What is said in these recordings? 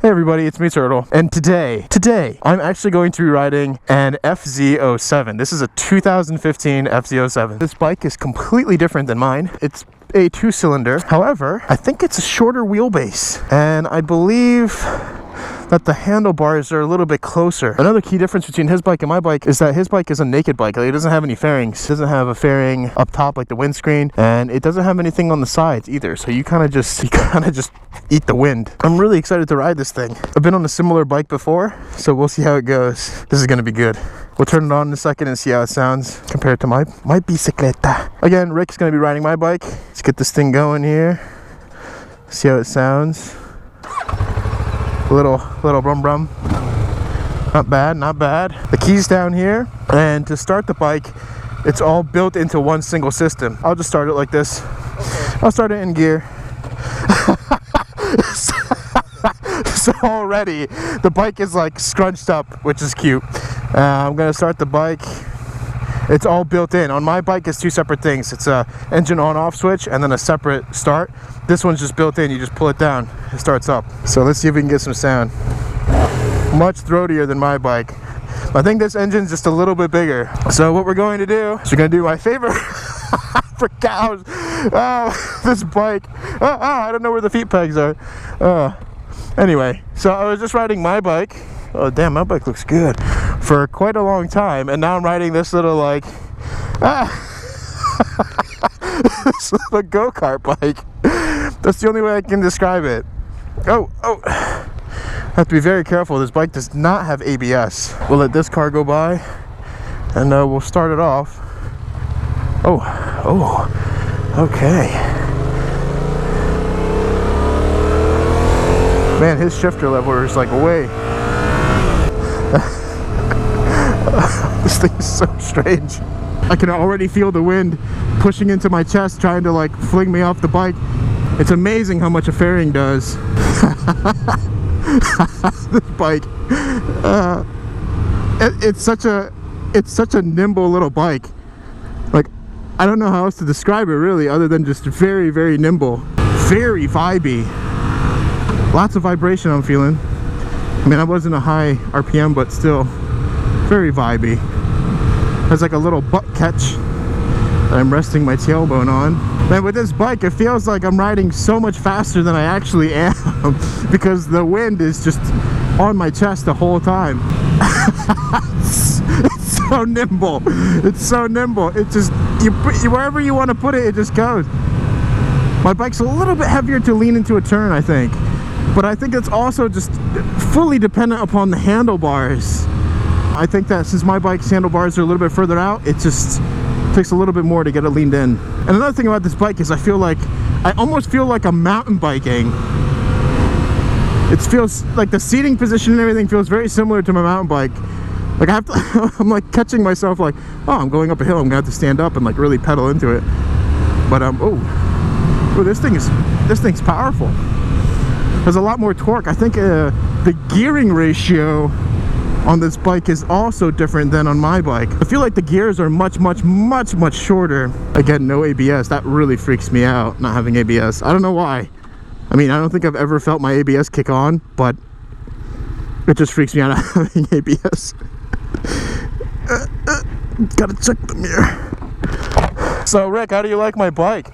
Hey everybody, it's me, Turtle, and today, I'm actually going to be riding an FZ07. This is a 2015 FZ07. This bike is completely different than mine. It's a 2-cylinder. However, I think it's a shorter wheelbase, and I believe that the handlebars are a little bit closer. Another key difference between his bike and my bike is that his bike is a naked bike. Like, it doesn't have any fairings. It doesn't have a fairing up top like the windscreen, and it doesn't have anything on the sides either. So you kind of just eat the wind. I'm really excited to ride this thing. I've been on a similar bike before, so we'll see how it goes. This is gonna be good. We'll turn it on in a second and see how it sounds compared to my bicicleta. Again, Rick's gonna be riding my bike. Let's get this thing going here. See how it sounds. Little brum brum. Not bad, not bad. The key's down here, and to start the bike, it's all built into one single system. I'll just start it like this. Okay. I'll start it in gear. So already the bike is like scrunched up, which is cute. I'm gonna start the bike. It's all built in. On my bike, it's two separate things. It's a engine on-off switch and then a separate start. This one's just built in. You just pull it down, it starts up. So let's see if we can get some sound. Much throatier than my bike. I think this engine's just a little bit bigger. So what we're going to do is we're gonna do my favorite for cows. Oh, this bike. I don't know where the feet pegs are. Anyway, so I was just riding my bike. Oh damn, my bike looks good, for quite a long time, and now I'm riding this little like this little go-kart bike. That's the only way I can describe it. Oh, I have to be very careful. This bike does not have ABS. We'll let this car go by, and we'll start it off. Oh, okay. Man, his shifter lever is like way. This thing is so strange. I can already feel the wind pushing into my chest, trying to like fling me off the bike. It's amazing how much a fairing does. This bike, it's such a nimble little bike. Like, I don't know how else to describe it really, other than just very, very nimble, very vibey. Lots of vibration I'm feeling. I mean, I wasn't a high RPM, but still very vibey. There's like a little butt catch that I'm resting my tailbone on. Man, with this bike, it feels like I'm riding so much faster than I actually am because the wind is just on my chest the whole time. It's so nimble. It's so nimble. It just, wherever you want to put it, it just goes. My bike's a little bit heavier to lean into a turn, I think. But I think it's also just fully dependent upon the handlebars. I think that since my bike's handlebars are a little bit further out, it just takes a little bit more to get it leaned in. And another thing about this bike is I almost feel like I'm mountain biking. It feels like the seating position and everything feels very similar to my mountain bike. Like I'm like catching myself like, oh, I'm going up a hill, I'm gonna have to stand up and like really pedal into it. But this thing's powerful. There's a lot more torque. I think the gearing ratio on this bike is also different than on my bike. I feel like the gears are much shorter. Again, no ABS. That really freaks me out, not having ABS. I don't know why. I mean, I don't think I've ever felt my ABS kick on, but it just freaks me out not having ABS. Gotta check the mirror. So Rick, how do you like my bike?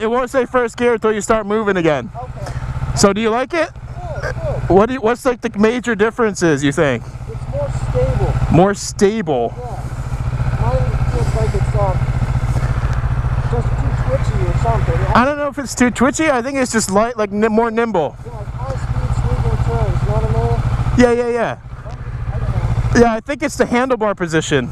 It won't say first gear until you start moving again. Okay. So do you like it? Yeah, cool. What's like the major differences, you think? It's more stable. More stable? Yeah. Mine feels like it's just too twitchy or something. I don't know if it's too twitchy. I think it's just light, like more nimble. Yeah, like high-speed sweeping turns, you know what I mean? Yeah. I don't know. Yeah, I think it's the handlebar position.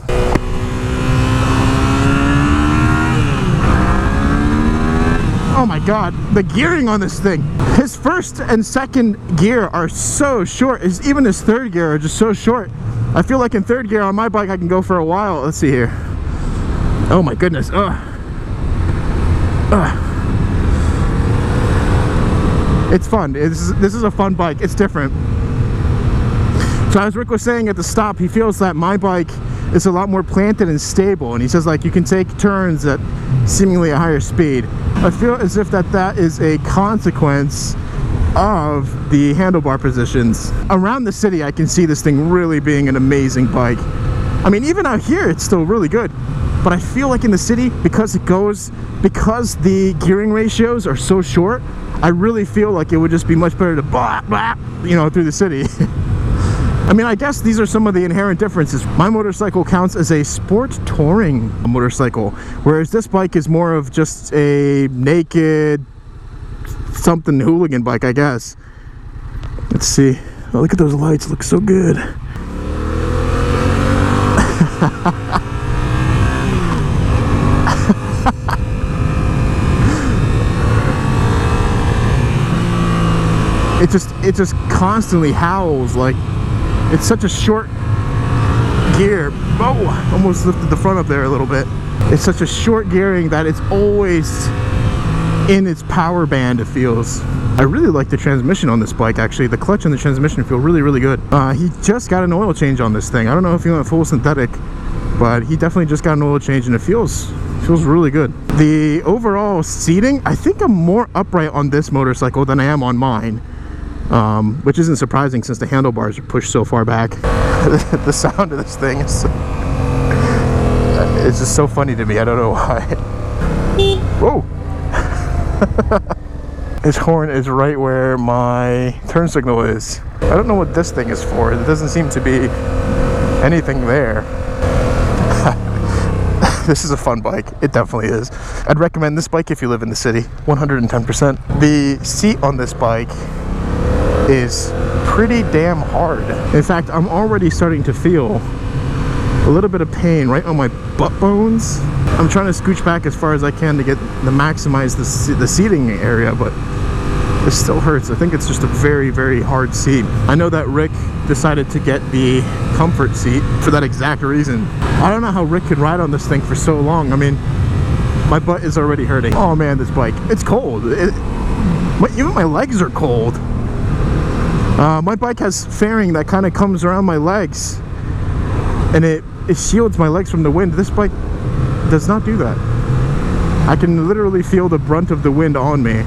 Oh my god, the gearing on this thing. His first and second gear are so short. Even his third gear are just so short. I feel like in third gear on my bike I can go for a while. Let's see here. Oh my goodness. It's fun. This is a fun bike. It's different. So as Rick was saying at the stop, he feels that my bike is a lot more planted and stable, and he says like you can take turns at seemingly a higher speed. I feel as if that is a consequence of the handlebar positions. Around the city, I can see this thing really being an amazing bike. I mean, even out here, it's still really good. But I feel like in the city, because the gearing ratios are so short, I really feel like it would just be much better to blah, blah, you know, through the city. I mean, I guess these are some of the inherent differences. My motorcycle counts as a sport touring motorcycle, whereas this bike is more of just a naked something hooligan bike, I guess. Let's see. Oh, look at those lights, look so good. It just constantly howls. Like, it's such a short gear. Oh, almost lifted the front up there a little bit. It's such a short gearing that it's always in its power band, it feels. I really like the transmission on this bike, actually. The clutch and the transmission feel really, really good. He just got an oil change on this thing. I don't know if he went full synthetic, but he definitely just got an oil change, and it feels really good. The overall seating, I think I'm more upright on this motorcycle than I am on mine. Which isn't surprising since the handlebars are pushed so far back. The sound of this thing is it's just so funny to me. I don't know why. Whoa! His horn is right where my turn signal is. I don't know what this thing is for. There doesn't seem to be anything there. This is a fun bike. It definitely is. I'd recommend this bike if you live in the city. 110%. The seat on this bike is pretty damn hard. In fact, I'm already starting to feel a little bit of pain right on my butt bones. I'm trying to scooch back as far as I can to maximize the seating area, but it still hurts. I think it's just a very, very hard seat. I know that Rick decided to get the comfort seat for that exact reason. I don't know how Rick could ride on this thing for so long. I mean, my butt is already hurting. Oh man, this bike, it's cold. Even my legs are cold. My bike has fairing that kind of comes around my legs, and it shields my legs from the wind. This bike does not do that. I can literally feel the brunt of the wind on me.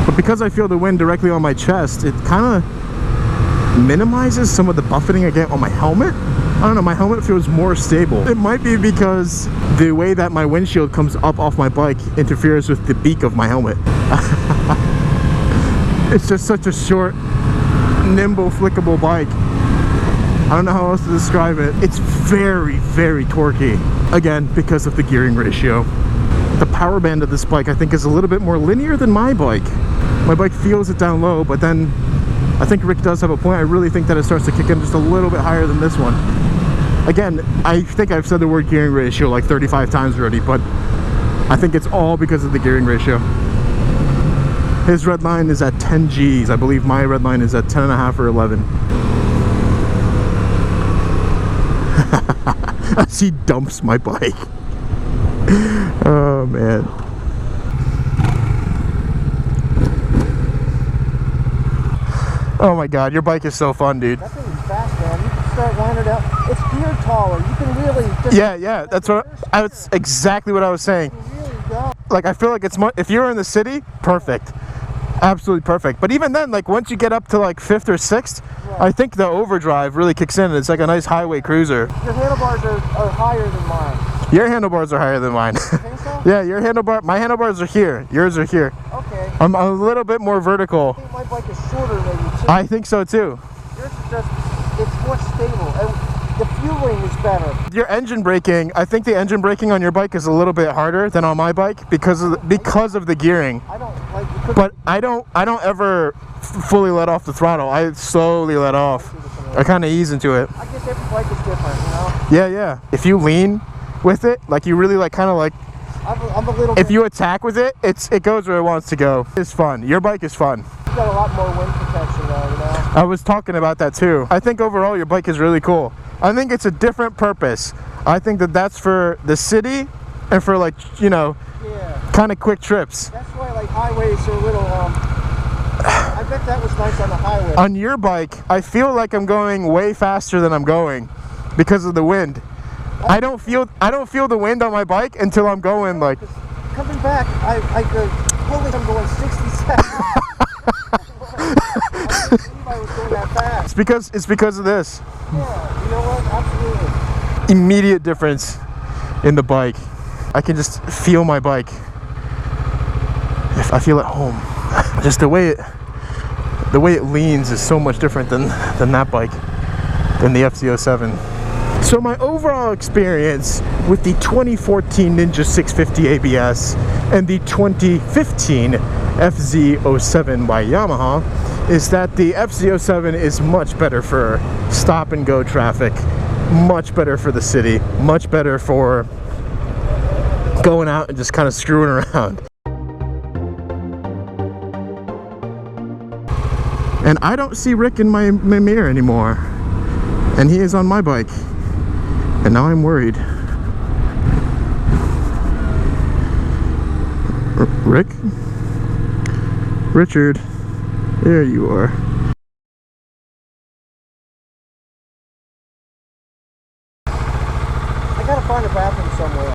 But because I feel the wind directly on my chest, it kind of minimizes some of the buffeting I get on my helmet. I don't know, my helmet feels more stable. It might be because the way that my windshield comes up off my bike interferes with the beak of my helmet. It's just such a short, nimble, flickable bike. I don't know how else to describe it. It's very, very torquey. Again, because of the gearing ratio. The power band of this bike, I think, is a little bit more linear than my bike. My bike feels it down low, but then I think Rick does have a point. I really think that it starts to kick in just a little bit higher than this one. Again, I think I've said the word gearing ratio like 35 times already, but I think it's all because of the gearing ratio. His red line is at 10 Gs. I believe my red line is at 10.5 or 11. As he dumps my bike. Oh man. Oh my god, your bike is so fun, dude. That thing is fast, man. You can start lining it out. It's geared taller. You can really just... Yeah, that's exactly what I was saying. You can really go. Like, I feel like it's if you're in the city, perfect. Absolutely perfect. But even then, like, once you get up to like 5th or 6th, right, I think the overdrive really kicks in. It's like a nice highway cruiser. Your handlebars are higher than mine. Your handlebars are higher than mine. You think so? Yeah, my handlebars are here. Yours are here. Okay. I'm a little bit more vertical. I think my bike is shorter maybe too. I think so too. Yours is just, it's more stable. And the fueling is better. Your engine braking, I think the engine braking on your bike is a little bit harder than on my bike because of the gearing. I don't like. But I don't ever fully let off the throttle. I slowly let off. I kind of ease into it. I guess every bike is different, you know. Yeah. If you lean with it, like you really like kind of like. I'm a little. If you attack with it, it goes where it wants to go. It's fun. Your bike is fun. You got a lot more wind protection though, you know. I was talking about that too. I think overall your bike is really cool. I think it's a different purpose. I think that's for the city and for, like, you know, kind of quick trips. That's why, like, highways are a little, I bet that was nice on the highway. On your bike, I feel like I'm going way faster than I'm going because of the wind. I don't feel the wind on my bike until I'm going, like... Because coming back, I could, holy, I'm going 67. I couldn't believe I was going that fast. It's because of this. Yeah, you know what? Absolutely. Immediate difference in the bike. I can just feel my bike. I feel at home. Just the way it leans is so much different than that bike, than the FZ07. So my overall experience with the 2014 Ninja 650 ABS and the 2015 FZ07 by Yamaha is that the FZ07 is much better for stop and go traffic, much better for the city, much better for going out and just kind of screwing around. And I don't see Rick in my mirror anymore, and he is on my bike, and now I'm worried. Rick? Richard, there you are. I gotta find a bathroom somewhere.